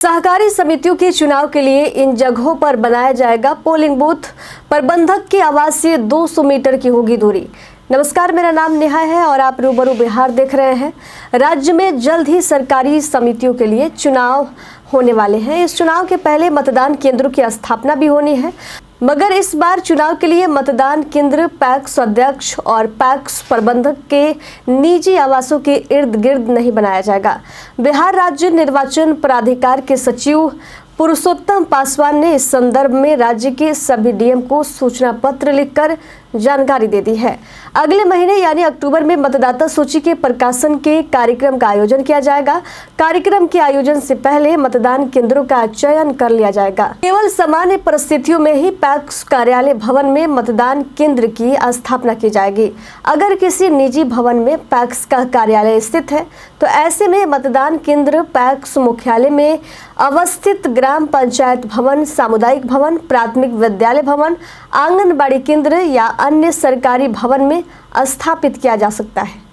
सहकारी समितियों के चुनाव के लिए इन जगहों पर बनाया जाएगा पोलिंग बूथ। प्रबंधक के आवास से 200 मीटर की होगी दूरी। नमस्कार, मेरा नाम नेहा है और आप रूबरू बिहार देख रहे हैं। राज्य में जल्द ही सरकारी समितियों के लिए चुनाव होने वाले हैं। इस चुनाव के पहले मतदान केंद्रों की स्थापना भी होनी है, मगर इस बार चुनाव के लिए मतदान केंद्र पैक्स अध्यक्ष और पैक्स प्रबंधक के निजी आवासों के इर्द गिर्द नहीं बनाया जाएगा। बिहार राज्य निर्वाचन प्राधिकार के सचिव पुरुषोत्तम पासवान ने इस संदर्भ में राज्य के सभी डीएम को सूचना पत्र लिखकर जानकारी दे दी है। अगले महीने यानी अक्टूबर में मतदाता सूची के प्रकाशन के कार्यक्रम का आयोजन किया जाएगा। कार्यक्रम के आयोजन से पहले मतदान केंद्रों का चयन कर लिया जाएगा। केवल सामान्य परिस्थितियों में ही पैक्स कार्यालय भवन में मतदान केंद्र की स्थापना की जाएगी। अगर किसी निजी भवन में पैक्स का कार्यालय स्थित है तो ऐसे में मतदान केंद्र पैक्स मुख्यालय में अवस्थित ग्राम पंचायत भवन, सामुदायिक भवन, प्राथमिक विद्यालय भवन, आंगनबाड़ी केंद्र या अन्य सरकारी भवन में स्थापित किया जा सकता है।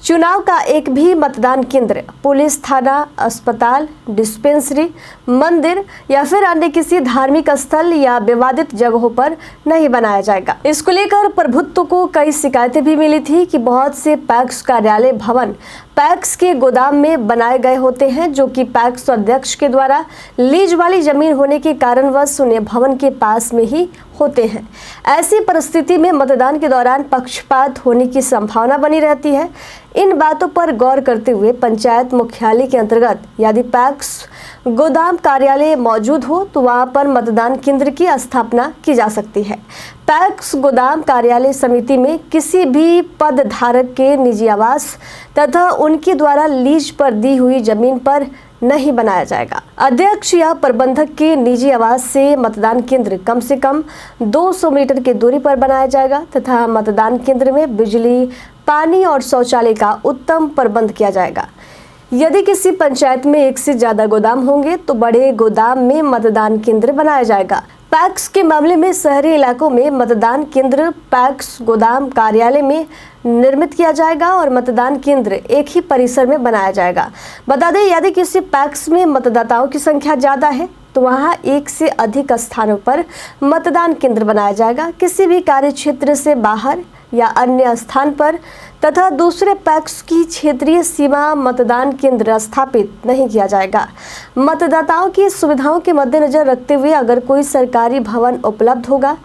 चुनाव का एक भी मतदान केंद्र पुलिस थाना, अस्पताल, डिस्पेंसरी, मंदिर या फिर अन्य किसी धार्मिक स्थल या विवादित जगहों पर नहीं बनाया जाएगा। इसको लेकर प्रभुत्व को कई शिकायतें भी मिली थी कि बहुत से पैक्स कार्यालय भवन पैक्स के गोदाम में बनाए गए होते हैं, जो कि पैक्स अध्यक्ष के द्वारा लीज वाली जमीन होने के कारणवश उन्हें भवन के पास में ही होते हैं। ऐसी परिस्थिति में मतदान के दौरान पक्षपात होने की संभावना बनी रहती है। इन बातों पर गौर करते हुए पंचायत मुख्यालय के अंतर्गत यदि पैक्स गोदाम कार्यालय मौजूद हो तो वहां पर मतदान केंद्र की स्थापना की जा सकती है। पैक्स गोदाम कार्यालय समिति में किसी भी पद धारक के निजी आवास तथा उनके द्वारा लीज पर दी हुई जमीन पर नहीं बनाया जाएगा। अध्यक्ष या प्रबंधक के निजी आवास से मतदान केंद्र कम से कम 200 मीटर की दूरी पर बनाया जाएगा तथा मतदान केंद्र में बिजली, पानी और शौचालय का उत्तम प्रबंध किया जाएगा। यदि किसी पंचायत में एक से ज्यादा गोदाम होंगे तो बड़े गोदाम में मतदान केंद्र बनाया जाएगा। पैक्स के मामले में शहरी इलाकों में मतदान केंद्र पैक्स गोदाम कार्यालय में निर्मित किया जाएगा और मतदान केंद्र एक ही परिसर में बनाया जाएगा। बता दें, यदि किसी पैक्स में मतदाताओं की संख्या ज्यादा है तो वहां एक से अधिक स्थानों पर मतदान केंद्र बनाया जाएगा। किसी भी कार्य क्षेत्र से बाहर या अन्य स्थान पर तथा दूसरे पैक्स की क्षेत्रीय सीमा मतदान केंद्र स्थापित नहीं किया जाएगा। मतदाताओं की सुविधाओं के मद्देनजर रखते हुए अगर कोई सरकारी भवन उपलब्ध होगा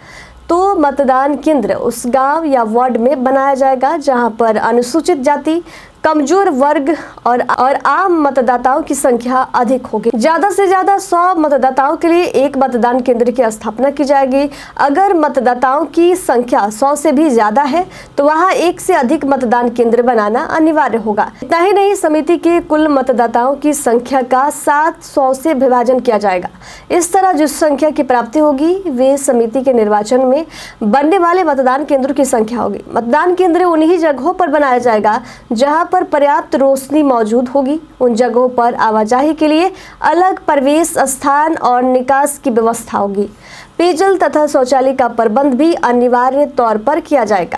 तो मतदान केंद्र उस गांव या वार्ड में बनाया जाएगा जहां पर अनुसूचित जाति, कमजोर वर्ग और आम मतदाताओं की संख्या अधिक होगी। ज्यादा से ज्यादा 100 मतदाताओं के लिए एक मतदान केंद्र की स्थापना की जाएगी। अगर मतदाताओं की संख्या 100 से भी ज्यादा है तो वहां एक से अधिक मतदान केंद्र बनाना अनिवार्य होगा। इतना ही नहीं, समिति के कुल मतदाताओं की संख्या का 700 से विभाजन किया जाएगा। इस तरह जिस संख्या की प्राप्ति होगी वे समिति के निर्वाचन में बनने वाले मतदान केंद्रों की संख्या होगी। मतदान केंद्र उन्हीं जगहों पर बनाया जाएगा जहां पर पर्याप्त रोशनी मौजूद होगी। उन जगहों पर आवाजाही के लिए अलग प्रवेश स्थान और निकास की व्यवस्था होगी। पेयजल तथा शौचालय का प्रबंध भी अनिवार्य तौर पर किया जाएगा।